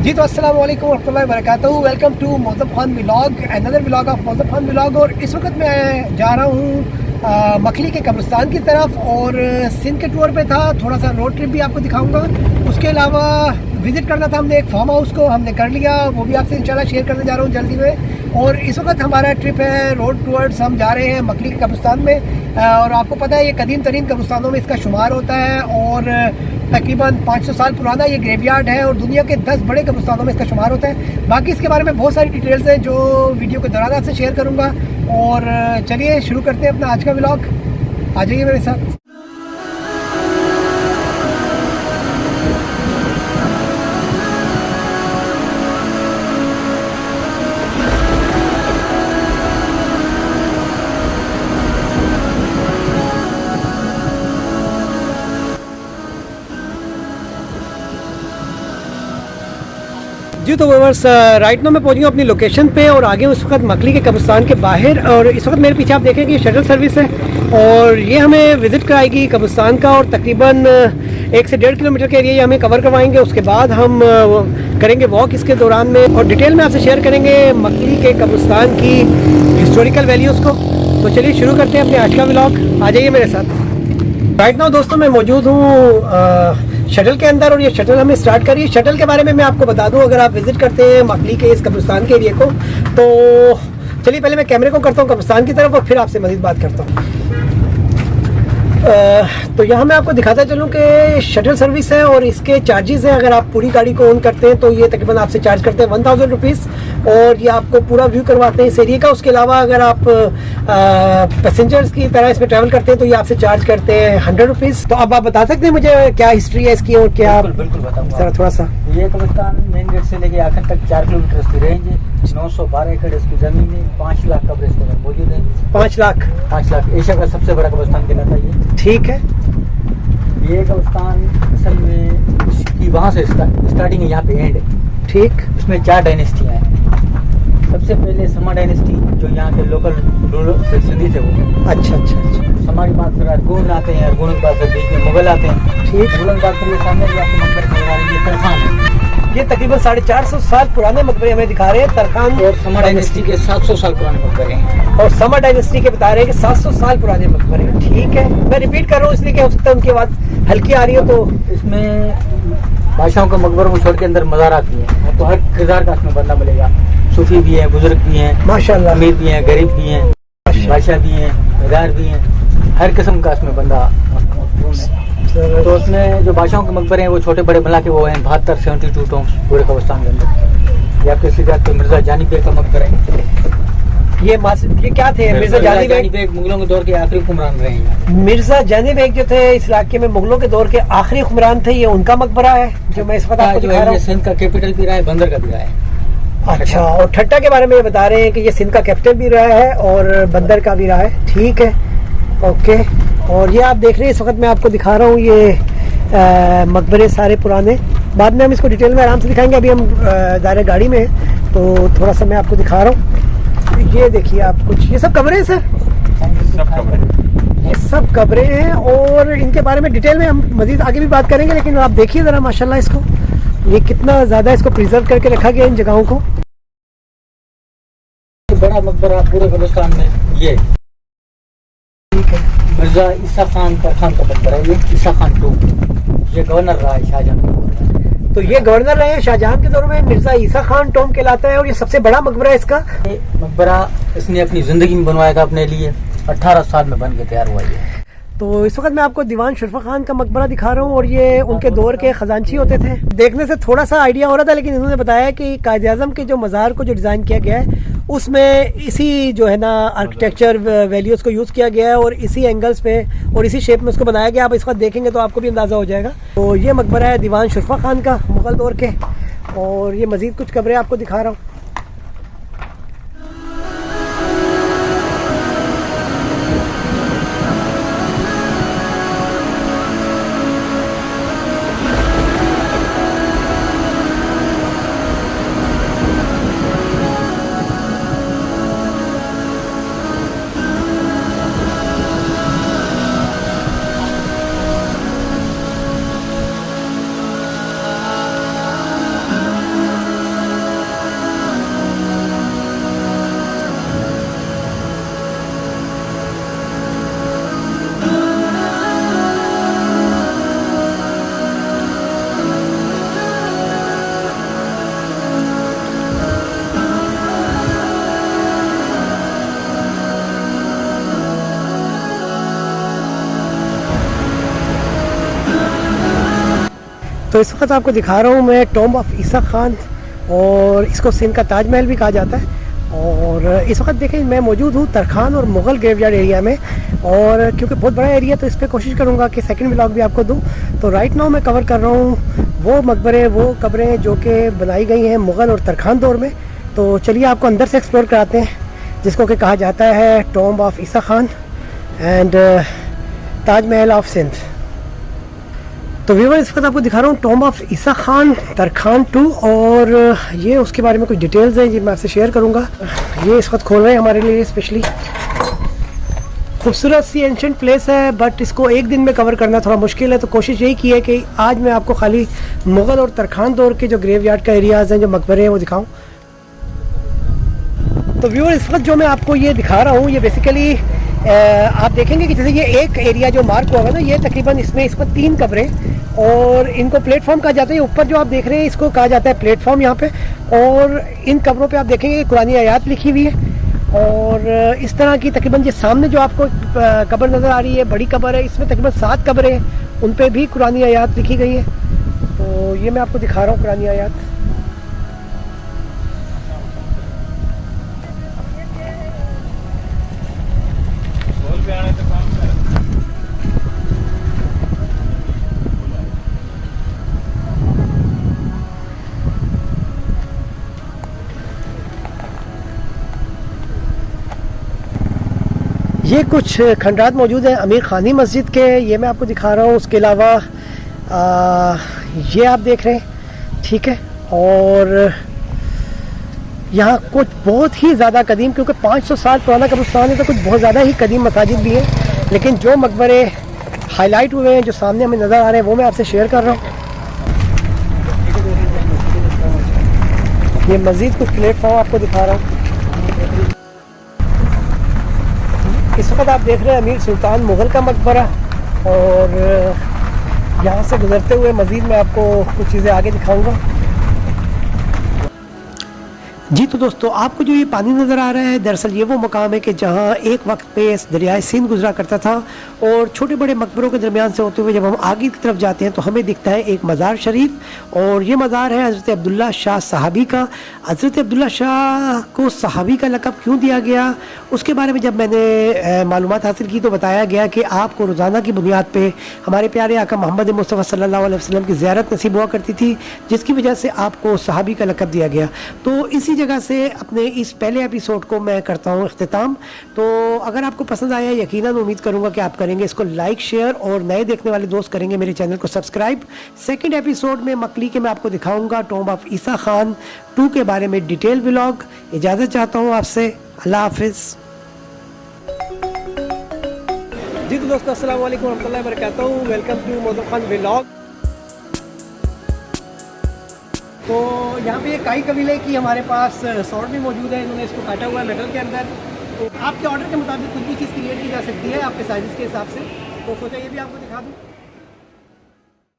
जी तो अस्सलाम वालेकुम रहमतुल्लाहि व बरकातहू। Welcome to Mauzaf Khan vlog, another vlog of Mauzaf Khan vlog. और इस वक्त मैं जा रहा हूँ मखली के कब्रिस्तान की तरफ और सिंध के टूर पे था। थोड़ा सा रोड ट्रिप भी आपको दिखाऊंगा। उसके अलावा विज़िट करना था हमने एक फार्म हाउस को, हमने कर लिया, वो भी आपसे इंशाल्लाह शेयर करने जा रहा हूँ जल्दी में। और इस वक्त हमारा ट्रिप है रोड टूवर्ड्स, हम जा रहे हैं मखली के कब्रिस्तान में। और आपको पता है ये कदीम तरीन कब्रिस्तानों में इसका शुमार होता है और तकरीबन 500 साल पुराना ये ग्रेवयार्ड है और दुनिया के 10 बड़े कब्रिस्तानों में इसका शुमार होता है। बाकी इसके बारे में बहुत सारी डिटेल्स हैं जो वीडियो के दौरान आपसे शेयर करूँगा। और चलिए शुरू करते हैं अपना आज का व्लॉग। आ जाइए मेरे साथ। जी तो व्यूअर्स, राइट नाउ मैं पहुंच गया अपनी लोकेशन पे और आगे उस वक्त मखली के कब्रिस्तान के बाहर। और इस वक्त मेरे पीछे आप देखें कि शटल सर्विस है और ये हमें विज़िट कराएगी कब्रिस्तान का। और तकरीबन 1 से 1.5 किलोमीटर के एरिया हमें कवर करवाएंगे। उसके बाद हम करेंगे वॉक इसके दौरान में और डिटेल में आपसे शेयर करेंगे मखली के कब्रिस्तान की हिस्टोरिकल वैल्यूज़ को। तो चलिए शुरू करते हैं अपने आज का व्लॉग। आ जाइए मेरे साथ। राइट नाउ दोस्तों मैं मौजूद हूँ शटल के अंदर और ये शटल हमें स्टार्ट करी। शटल के बारे में मैं आपको बता दूं, अगर आप विजिट करते हैं मखली के इस कब्रिस्तान के एरिया को तो चलिए पहले मैं कैमरे को करता हूँ कब्रिस्तान की तरफ और फिर आपसे मज़ीद बात करता हूँ। तो यहाँ मैं आपको दिखाता चलूँ कि शटल सर्विस है और इसके चार्जेस हैं। अगर आप पूरी गाड़ी को ओन करते हैं तो ये तकरीबन आपसे चार्ज करते हैं 1000 रुपीज़ और ये आपको पूरा व्यू करवाते हैं इस एरिया का। उसके अलावा अगर आप पैसेंजर्स की तरह इसमें ट्रैवल करते हैं तो ये आपसे चार्ज करते हैं 100 रुपीज़। तो अब आप बता सकते हैं मुझे क्या हिस्ट्री है इसकी और क्या? बिल्कुल बताऊंगा सर थोड़ा सा। ये कब्रिस्तान मेन गेट से लेके आखिर तक 4 किलोमीटर इसकी रेंज है। 912 एकड़ इसकी जमीन है। 5 लाख कब्र इसके अंदर मौजूद है। 5 लाख? 5 लाख एशिया का सबसे बड़ा कब्रिस्तान कहलाता है ये। ठीक है। ये कब्रिस्तान असल में इसकी वहाँ से स्टार्टिंग है, यहाँ पे एंड है। ठीक। इसमें 4 डायनेस्टियाँ हैं। सबसे पहले समा डायनेस्टी जो यहाँ के लोकल रूलर सिंधी थे वो। अच्छा अच्छा अच्छा। समा के बाद फिर अरगुन आते हैं, अरगुन के बाद फिर बीच में मुगल आते हैं। ठीक। मुगल के बाद फिर ये सामने जो आपको मकबरे नजर आ रही है तरखान है। ये तकरीबन 450 साल पुराने मकबरे हमें दिखा रहे हैं तरखान। और समा डायनेस्टी के 700 साल पुराने मकबरे हैं। और समा डायनेस्टी के बता रहे हैं कि 700 साल पुराने मकबरे हैं। ठीक है, मैं रिपीट कर रहा हूँ इसलिए कि हो सकता है उनकी आवाज़ हल्की आ रही हो। तो इसमें बादशाहों के मकबरों को छोड़ के अंदर मज़ारात भी हैं, तो हर किरदार का इसमें बंदा मिलेगा। सूफी भी हैं, बुजुर्ग भी हैं, माशाल्लाह, अमीर भी हैं, गरीब भी हैं, बादशाह भी हैं, मदार भी हैं, हर किस्म का इसमें बंदा मौजूद है। तो उसमें जो बादशाहों के मकबरे हैं वो छोटे बड़े मिला के वो हैं 72 टोम्स पूरे कब्रिस्तान के अंदर। या किसी का तो मिर्जा जानी बेग का मकबरा है। ये क्या थे? मिर्जा जानी बेग मुगलों के दौर के आखिरी हुक्मरान रहे हैं। मिर्जा जानी बेग जो थे इस इलाके में मुगलों के दौर के आखिरी हुक्मरान थे, ये उनका मकबरा है जो मैं इस वक्त आपको दिखा रहा हूँ। सिंध का कैपिटल भी रहा है, बंदर का भी रहा है। अच्छा, और ठट्टा के बारे में ये बता रहे हैं कि ये सिंध का कैपिटल भी रहा है और बंदर का भी रहा है। ठीक है, ओके। और ये आप देख रहे हैं इस वक्त मैं आपको दिखा रहा हूँ ये मकबरे सारे पुराने। बाद में हम इसको डिटेल में आराम से दिखाएंगे। अभी हम ज़ाहिर गाड़ी में हैं तो थोड़ा सा मैं आपको दिखा रहा हूँ। ये देखिए आप कुछ, ये सब कमरे हैं सर? ये सब कमरे हैं और इनके बारे में डिटेल में हम मज़ीद आगे भी बात करेंगे। लेकिन आप देखिए ज़रा माशाल्लाह इसको, ये कितना ज़्यादा इसको प्रिजर्व करके रखा गया इन जगहों को। बड़ा मकबरा पूरे कब्रिस्तान में ये मिर्जा ईसा खान तरखान का मकबरा है। ये ईसा खान टू, ये गवर्नर रहा है शाहजहां के दौर में। तो ये गवर्नर रहे हैं शाहजहां के दौर में। मिर्जा ईसा खान टोम कहलाता है और ये सबसे बड़ा मकबरा है इसका। ये मकबरा इसने अपनी जिंदगी में बनवाया था अपने लिए। 18 साल में बन के तैयार हुआ ये। तो इस वक्त मैं आपको दीवान शुरफा खान का मकबरा दिखा रहा हूँ और ये उनके दौर के खजांची होते थे। देखने से थोड़ा सा आइडिया हो रहा था, लेकिन इन्होंने बताया कि कायद आज़म के जो मज़ार को जो डिज़ाइन किया गया है उसमें इसी जो है ना आर्किटेक्चर वैल्यूज़ को यूज़ किया गया है और इसी एंगल्स पे और इसी शेप में उसको बनाया गया। आप इस वक्त देखेंगे तो आपको भी अंदाज़ा हो जाएगा। तो ये मकबरा है दीवान शुरफा खान का मुग़ल दौर के। और ये मज़ीद कुछ कमरे आपको दिखा रहा हूँ। तो इस वक्त आपको दिखा रहा हूँ मैं टॉम्ब ऑफ ईसा खान, और इसको सिंध का ताजमहल भी कहा जाता है। और इस वक्त देखें मैं मौजूद हूँ तरखान और मुग़ल ग्रेवयार्ड एरिया में, और क्योंकि बहुत बड़ा एरिया तो इस पर कोशिश करूँगा कि सेकंड व्लॉग भी आपको दूँ। तो राइट नाउ मैं कवर कर रहा हूँ वो मकबरे, वो कब्रें जो कि बनाई गई हैं मुग़ल और तरखान दौर में। तो चलिए आपको अंदर से एक्सप्लोर कराते हैं, जिसको कि कहा जाता है tomb of Isa Khan and Taj Mahal of Sindh. तो व्यूअर इस वक्त आपको दिखा रहा हूँ टॉम्ब ऑफ ईसा खान तरखान 2, और ये उसके बारे में कुछ डिटेल्स हैं जी मैं आपसे शेयर करूँगा। ये इस वक्त खोल रहे हैं हमारे लिए स्पेशली। खूबसूरत सी एंशेंट प्लेस है, बट इसको एक दिन में कवर करना थोड़ा मुश्किल है, तो कोशिश यही की है कि आज मैं आपको खाली मुग़ल और तरखान दौर के जो ग्रेवयार्ड का एरियाज़ हैं, जो मकबरे हैं, वो दिखाऊँ। तो व्यूअर इस वक्त जो मैं आपको ये दिखा रहा हूँ, ये बेसिकली आप देखेंगे कि जैसे ये एक एरिया जो मार्क हुआ है ना, ये तकरीबन इसमें इस वक्त 3 कब्रें, और इनको प्लेटफॉर्म कहा जाता है। ऊपर जो आप देख रहे हैं इसको कहा जाता है प्लेटफॉर्म यहाँ पे, और इन कब्रों पे आप देखेंगे कि कुरानी आयात लिखी हुई है। और इस तरह की तकरीबन ये सामने जो आपको कब्र नज़र आ रही है, बड़ी कब्र है, इसमें तकरीबन 7 कब्रें हैं, उन पर भी कुरानी आयात लिखी गई है। तो ये मैं आपको दिखा रहा हूँ कुरानी आयात। ये कुछ खंडरात मौजूद हैं अमीर खानी मस्जिद के, ये मैं आपको दिखा रहा हूँ। उसके अलावा ये आप देख रहे हैं, ठीक है। और यहाँ कुछ बहुत ही ज़्यादा कदीम, क्योंकि 500 साल पुराना कब्रिस्तान है, तो कुछ बहुत ज़्यादा ही कदीम मसाजिद भी हैं, लेकिन जो मकबरे हाईलाइट हुए हैं, जो सामने हमें नज़र आ रहे हैं, वो मैं आपसे शेयर कर रहा हूँ। ये मज़ीद कुछ प्लेटफॉर्म आपको दिखा रहा हूँ। इस वक्त आप देख रहे हैं अमीर सुल्तान मुग़ल का मकबरा, और यहाँ से गुजरते हुए मज़ीद मैं आपको कुछ चीज़ें आगे दिखाऊंगा। जी तो दोस्तों, आपको जो ये पानी नज़र आ रहा है, दरअसल ये वो मकाम है कि जहाँ एक वक्त पे दरियाए सिंध गुजरा करता था, और छोटे बड़े मकबरों के दरमियान से होते हुए जब हम आगे की तरफ जाते हैं तो हमें दिखता है एक मज़ार शरीफ, और ये मज़ार है हज़रत अब्दुल्ला शाह सहाबी का। हज़रत अब्दुल्ला शाह को सहाबी का लक़ब क्यों दिया गया, उसके बारे में जब मैंने मालूमात हासिल की तो बताया गया कि आपको रोज़ाना की बुनियाद पर हमारे प्यारे आका मोहम्मद मुस्तफ़ा सल्लल्लाहु अलैहि वसल्लम की ज़ियारत नसीब हुआ करती थी, जिसकी वजह से आपको सहाबी का लक़ब दिया गया। तो इसी जगह से अपने इस पहले एपिसोड को मैं करता हूँ इख्तिताम। तो अगर आपको पसंद आया, यकीनन उम्मीद करूँगा कि आप करेंगे इसको लाइक, शेयर, और नए देखने वाले दोस्त करेंगे मेरे चैनल को सब्सक्राइब। सेकंड एपिसोड में मकली के मैं आपको दिखाऊंगा टॉम्ब ऑफ ईसा खान 2 के बारे में डिटेल व्लॉग। इजाज़त चाहता हूँ आपसे, अल्लाह हाफिज़। जी तो दोस्तों, अस्सलाम वालेकुम रहमतुल्लाहि व बरकातहू। Welcome to Mauzam Khan vlog. तो यहाँ पे काई कबीले की हमारे पास सॉर्ट भी मौजूद है, इन्होंने इसको काटा हुआ है मेटल के अंदर। तो आपके ऑर्डर के मुताबिक कुछ भी चीज़ क्रिएट की जा सकती है आपके साइज़ के हिसाब से, तो सोचा ये भी आपको दिखा दूँ।